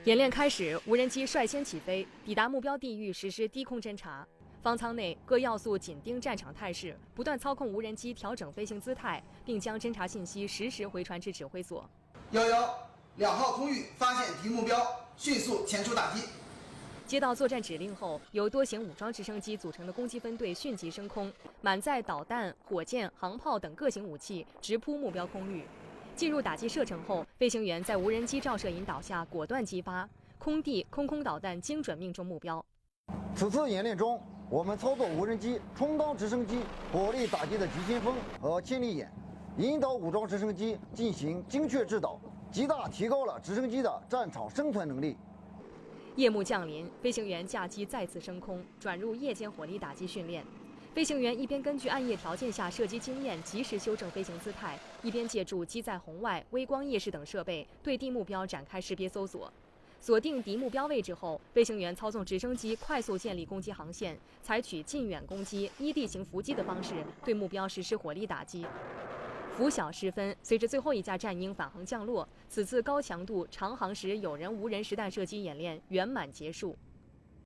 演练开始，无人机率先起飞，抵达目标地域实施低空侦察。方舱内各要素紧盯战场态势，不断操控无人机调整飞行姿态，并将侦察信息实时回传至指挥所。2号空域发现敌目标，迅速前出打击。接到作战指令后，由多型武装直升机组成的攻击分队迅即升空，满载导弹、火箭、航炮等各型武器，直扑目标空域。进入打击射程后，飞行员在无人机照射引导下果断击发，空地、空导弹精准命中目标。此次演练中，我们操作无人机充当直升机火力打击的急先锋和千里眼，引导武装直升机进行精确制导，极大提高了直升机的战场生存能力。夜幕降临，飞行员驾机再次升空，转入夜间火力打击训练。飞行员一边根据暗夜条件下射击经验及时修正飞行姿态，一边借助机载红外、微光夜视等设备对地目标展开识别搜索。锁定敌目标位置后，飞行员操纵直升机快速建立攻击航线，采取近远攻击、依地形伏击的方式对目标实施火力打击。拂晓时分，随着最后一架战鹰返航降落，此次高强度长航时有人无人实弹射击演练圆满结束。